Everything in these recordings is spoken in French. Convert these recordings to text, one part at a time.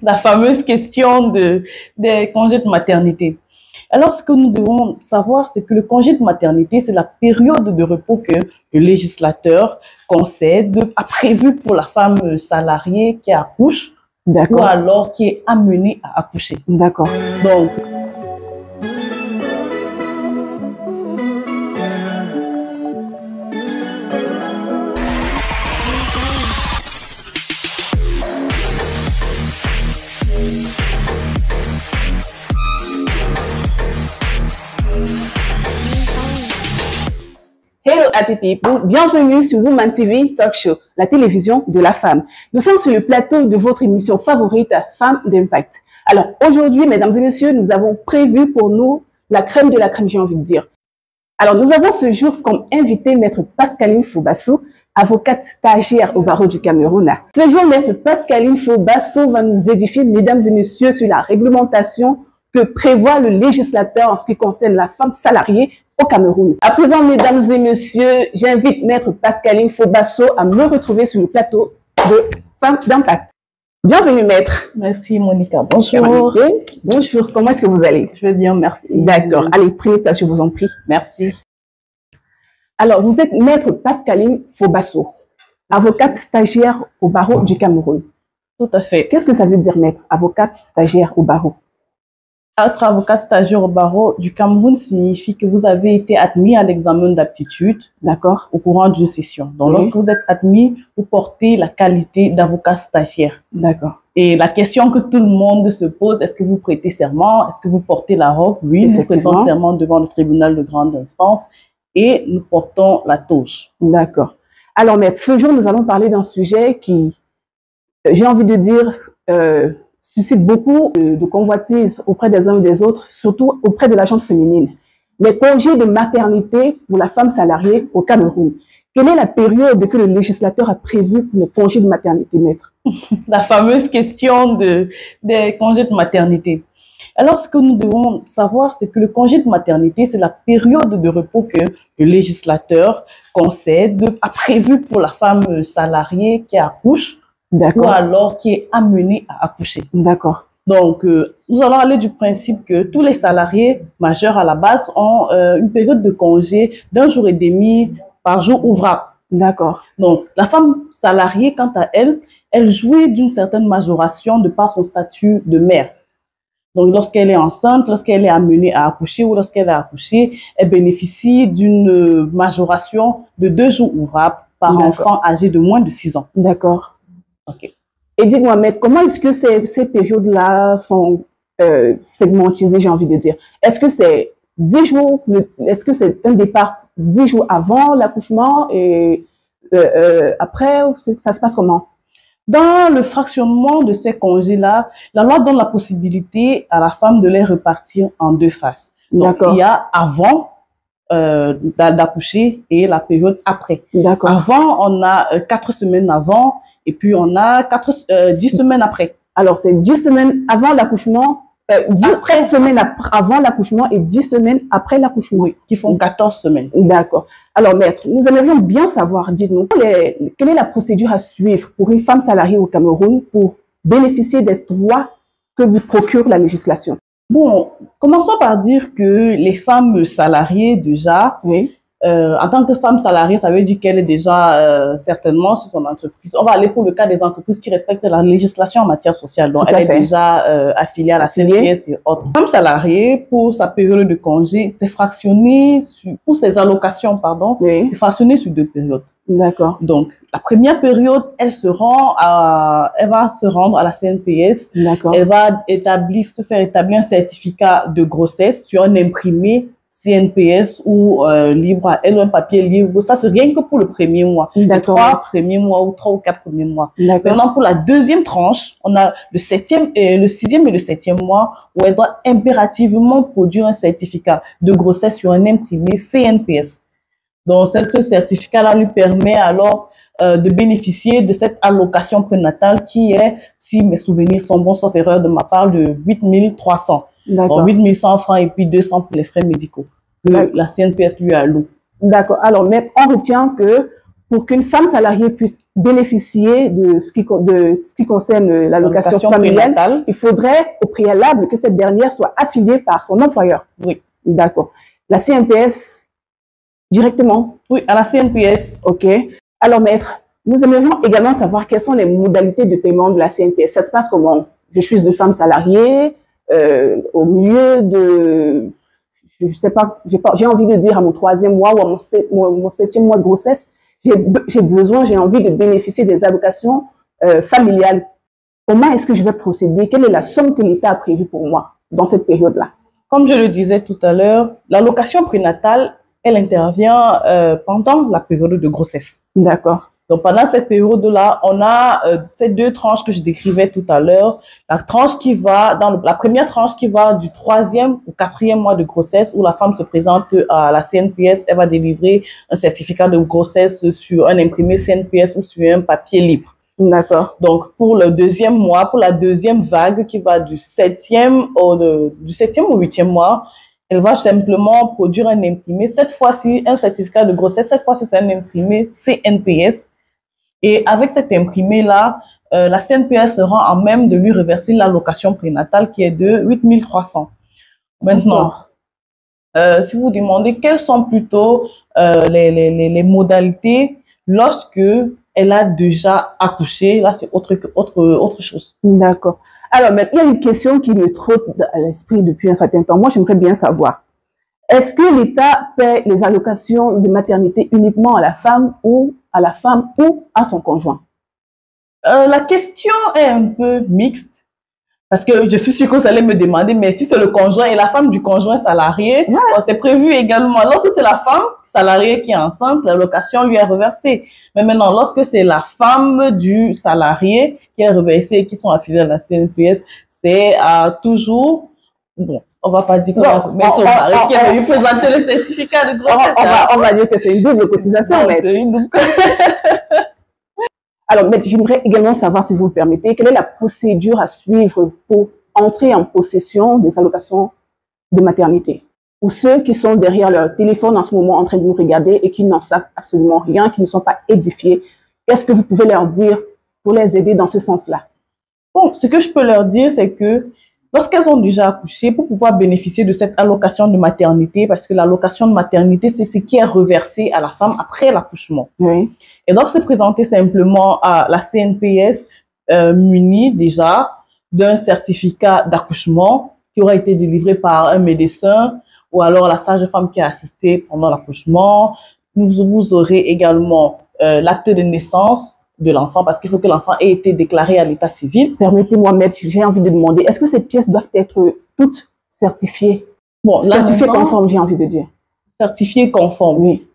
la fameuse question des congés de maternité. Alors, ce que nous devons savoir, c'est que le congé de maternité, c'est la période de repos que le législateur concède, a prévu pour la femme salariée qui accouche ou alors qui est amenée à accoucher. D'accord. Donc, Hello happy people, bienvenue sur Woman TV Talk Show, la télévision de la femme. Nous sommes sur le plateau de votre émission favorite, Femmes d'Impact. Alors aujourd'hui, mesdames et messieurs, nous avons prévu pour nous la crème de la crème, j'ai envie de dire. Alors nous avons ce jour comme invité Maître Pascaline Faubasso, avocate stagiaire au barreau du Cameroun. Ce jour, Maître Pascaline Faubasso va nous édifier, mesdames et messieurs, sur la réglementation que prévoit le législateur en ce qui concerne la femme salariée au Cameroun. À présent, mesdames et messieurs, j'invite Maître Pascaline Faubasso à me retrouver sur le plateau de Femmes d'Impact. Bienvenue, Maître. merci Monica. Bonjour. Bonjour, comment est-ce que vous allez? Je vais bien, merci. D'accord, allez, prenez place, je vous en prie. Merci. Alors, vous êtes Maître Pascaline Faubasso, avocate stagiaire au barreau du Cameroun. Tout à fait. Qu'est-ce que ça veut dire, Maître, avocate stagiaire au barreau? Être avocat stagiaire au barreau du Cameroun signifie que vous avez été admis à l'examen d'aptitude au courant d'une session. Donc, lorsque vous êtes admis, vous portez la qualité d'avocat stagiaire. D'accord. Et la question que tout le monde se pose, est-ce que vous prêtez serment? Est-ce que vous portez la robe? Oui, nous prêtons serment devant le tribunal de grande instance et nous portons la toge. D'accord. Alors, Maître, ce jour, nous allons parler d'un sujet qui, j'ai envie de dire, suscite beaucoup de convoitises auprès des uns et des autres, surtout auprès de la gente féminine. Les congés de maternité pour la femme salariée au Cameroun. Quelle est la période que le législateur a prévue pour le congé de maternité, Maître? La fameuse question des congés de maternité. Alors, ce que nous devons savoir, c'est que le congé de maternité, c'est la période de repos que le législateur concède, a prévu pour la femme salariée qui accouche ou alors qui est amenée à accoucher. D'accord. Donc, nous allons aller du principe que tous les salariés majeurs à la base ont une période de congé d'1 jour et demi par jour ouvrable. D'accord. Donc, la femme salariée, quant à elle, elle jouit d'une certaine majoration de par son statut de mère. Donc, lorsqu'elle est enceinte, lorsqu'elle est amenée à accoucher ou lorsqu'elle a accouché, elle bénéficie d'une majoration de 2 jours ouvrables par enfant âgé de moins de 6 ans. D'accord. Ok. Et dites-moi, Maître, comment est-ce que ces périodes-là sont segmentisées, j'ai envie de dire? Est-ce que c'est 10 jours, est-ce que c'est un départ 10 jours avant l'accouchement et après, ça se passe comment? Dans le fractionnement de ces congés-là, la loi donne la possibilité à la femme de les repartir en 2 phases. Donc, il y a avant d'accoucher et la période après. Avant, on a 4 semaines avant et puis on a 10 semaines après. Alors, c'est 10 semaines avant l'accouchement, 10 semaines avant l'accouchement et 10 semaines après l'accouchement. Oui, qui font 14 semaines. D'accord. Alors, Maître, nous aimerions bien savoir, dites-nous, quelle est la procédure à suivre pour une femme salariée au Cameroun pour bénéficier des droits que lui procure la législation? Bon, commençons par dire que les femmes salariées, déjà, en tant que femme salariée, ça veut dire qu'elle est déjà certainement sur son entreprise. On va aller pour le cas des entreprises qui respectent la législation en matière sociale. Donc, elle est déjà affiliée à la CNPS et autres. Femme salariée, pour sa période de congé, c'est fractionné pour ses allocations, pardon, c'est fractionné sur 2 périodes. D'accord. Donc, la première période, elle va se rendre à la CNPS. D'accord. Elle va se faire établir un certificat de grossesse sur un imprimé CNPS ou libre à elle, un papier libre. Ça, c'est rien que pour le premier mois. Les 3 premiers mois ou 3 ou 4 premiers mois. Maintenant, pour la deuxième tranche, on a le 6e et le 7e mois où elle doit impérativement produire un certificat de grossesse sur un imprimé CNPS. Donc, ce certificat-là lui permet alors de bénéficier de cette allocation prénatale qui est, si mes souvenirs sont bons, sauf erreur de ma part, de 8 300. Donc, 8 100 francs et puis 200 pour les frais médicaux que la CNPS lui alloue. D'accord. Alors, Maître, on retient que pour qu'une femme salariée puisse bénéficier de ce qui concerne l'allocation familiale, prénatale, il faudrait au préalable que cette dernière soit affiliée par son employeur. Oui. D'accord. La CNPS, directement? Oui, à la CNPS. OK. Alors, maître, nous aimerions également savoir quelles sont les modalités de paiement de la CNPS. Ça se passe comment? Je suis une femme salariée, au milieu de, je sais pas, j'ai envie de dire à mon 3e mois ou à mon 7e mois de grossesse, j'ai envie de bénéficier des allocations familiales. Comment est-ce que je vais procéder? Quelle est la somme que l'État a prévue pour moi dans cette période-là? Comme je le disais tout à l'heure, l'allocation prénatale, elle intervient pendant la période de grossesse. D'accord. Donc, pendant cette période-là, on a ces 2 tranches que je décrivais tout à l'heure. La tranche qui va, la première tranche qui va du 3e au 4e mois de grossesse, où la femme se présente à la CNPS, elle va délivrer un certificat de grossesse sur un imprimé CNPS ou sur un papier libre. D'accord. Donc, pour le 2e mois, pour la 2e vague qui va du 7e au 8e mois, elle va simplement produire un imprimé. Cette fois-ci, un certificat de grossesse, cette fois-ci, c'est un imprimé CNPS. Et avec cet imprimé-là, la CNPS sera en même de lui reverser l'allocation prénatale qui est de 8 300. Maintenant, si vous vous demandez quelles sont plutôt les modalités lorsque elle a déjà accouché, là c'est autre chose. D'accord. Alors, maintenant, il y a une question qui me trotte à l'esprit depuis un certain temps. Moi, j'aimerais bien savoir, est-ce que l'État paie les allocations de maternité uniquement à la femme ou à son conjoint? La question est un peu mixte parce que je suis sûre que vous allez me demander, mais si c'est le conjoint et la femme du conjoint salarié, c'est prévu également. Lorsque c'est la femme salariée qui est enceinte, l'allocation lui est reversée. Mais maintenant, lorsque c'est la femme du salarié qui est reversée et qui sont affiliés à la CNPS, c'est toujours... Bon, on va pas dire qu'on va mettre son mari qui va lui présenter le certificat de grossesse. On va dire que c'est une double cotisation. C'est une double Alors, maître, j'aimerais également savoir, si vous le permettez, quelle est la procédure à suivre pour entrer en possession des allocations de maternité? Ou ceux qui sont derrière leur téléphone en ce moment en train de nous regarder et qui n'en savent absolument rien, qui ne sont pas édifiés, qu'est-ce que vous pouvez leur dire pour les aider dans ce sens-là? Bon, ce que je peux leur dire, c'est que lorsqu'elles ont déjà accouché, pour pouvoir bénéficier de cette allocation de maternité, parce que l'allocation de maternité, c'est ce qui est reversé à la femme après l'accouchement. Oui. Elles doivent se présenter simplement à la CNPS munie déjà d'un certificat d'accouchement qui aura été délivré par un médecin ou alors la sage-femme qui a assisté pendant l'accouchement. Vous aurez également l'acte de naissance de l'enfant, parce qu'il faut que l'enfant ait été déclaré à l'état civil. Permettez-moi, maître, j'ai envie de demander, est-ce que ces pièces doivent être toutes certifiées? Bon, certifiées conformes, j'ai envie de dire. Certifiées conformes, oui.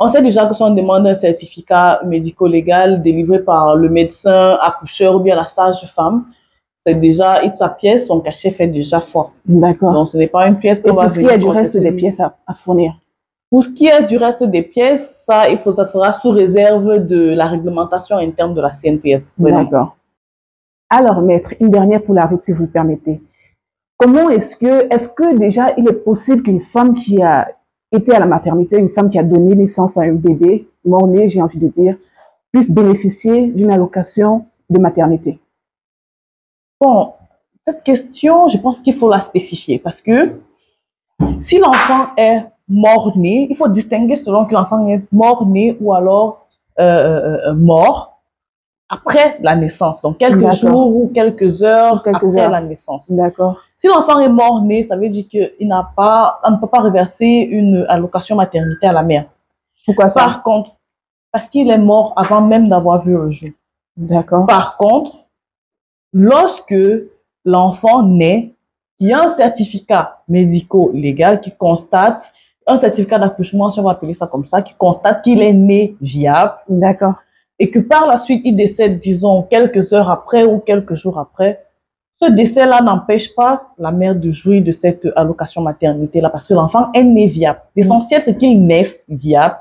On sait déjà que si on demande un certificat médico-légal délivré par le médecin, accoucheur ou bien la sage-femme, c'est déjà, sa pièce, son cachet fait déjà foi. D'accord. Donc, ce n'est pas une pièce qu'on va venir. Et pour ce qui est du reste des pièces à fournir? Pour ce qui est du reste des pièces, ça sera sous réserve de la réglementation interne de la CNPS. D'accord. Alors, maître, une dernière pour la route, si vous le permettez. Comment est-ce que déjà il est possible qu'une femme qui a été à la maternité, une femme qui a donné naissance à un bébé, mort-né, j'ai envie de dire, puisse bénéficier d'une allocation de maternité? Bon, cette question, je pense qu'il faut la spécifier parce que si l'enfant est mort-né, il faut distinguer selon que l'enfant est mort-né ou alors mort après la naissance, donc quelques jours ou quelques heures après la naissance. D'accord. Si l'enfant est mort-né, ça veut dire qu'on ne peut pas reverser une allocation maternité à la mère. Pourquoi ça? Par contre, parce qu'il est mort avant même d'avoir vu le jour. D'accord. Par contre, lorsque l'enfant naît, il y a un certificat médico-légal qui constate, un certificat d'accouchement, si on va appeler ça comme ça, qui constate qu'il est né viable. D'accord. Et que par la suite, il décède, disons, quelques heures après ou quelques jours après. Ce décès-là n'empêche pas la mère de jouir de cette allocation maternité-là parce que l'enfant est né viable. L'essentiel, c'est qu'il naisse viable,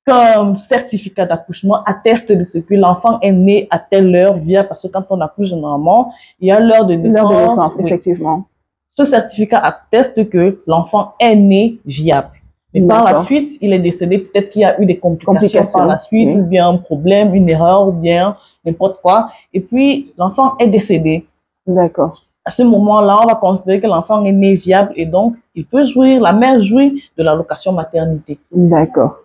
qu'un certificat d'accouchement atteste de ce que l'enfant est né à telle heure viable parce que quand on accouche généralement, il y a l'heure de naissance. L'heure de naissance, oui. Effectivement. Ce certificat atteste que l'enfant est né viable. Mais par la suite, il est décédé. Peut-être qu'il y a eu des complications par la suite, ou bien un problème, une erreur, ou bien n'importe quoi. Et puis, l'enfant est décédé. D'accord. À ce moment-là, on va considérer que l'enfant est né viable et donc, il peut jouir, la mère jouit de l'allocation maternité. D'accord.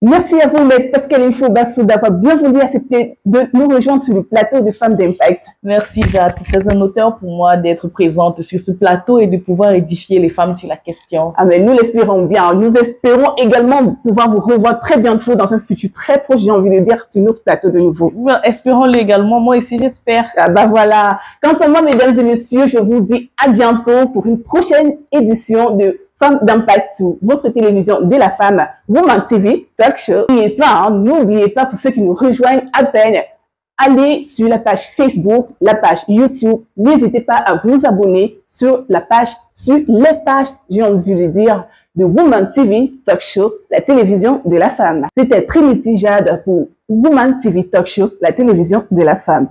Merci à vous, Maître Pascaline Fobassou, d'avoir bien voulu accepter de nous rejoindre sur le plateau de Femmes d'Impact. Merci, Jade. C'est un honneur pour moi d'être présente sur ce plateau et de pouvoir édifier les femmes sur la question. Ah, mais nous l'espérons bien. Nous espérons également pouvoir vous revoir très bientôt dans un futur très proche, j'ai envie de dire, sur notre plateau de nouveau. Ben, espérons-le également. Moi aussi, j'espère. Ah, bah voilà. Quant à moi, mesdames et messieurs, je vous dis à bientôt pour une prochaine édition de Femmes d'Impact sur votre télévision de la femme, Woman TV Talk Show. N'oubliez pas, pour ceux qui nous rejoignent à peine, allez sur la page Facebook, la page YouTube. N'hésitez pas à vous abonner sur la page, sur les pages, j'ai envie de dire, de Woman TV Talk Show, la télévision de la femme. C'était Trinity Jade pour Woman TV Talk Show, la télévision de la femme.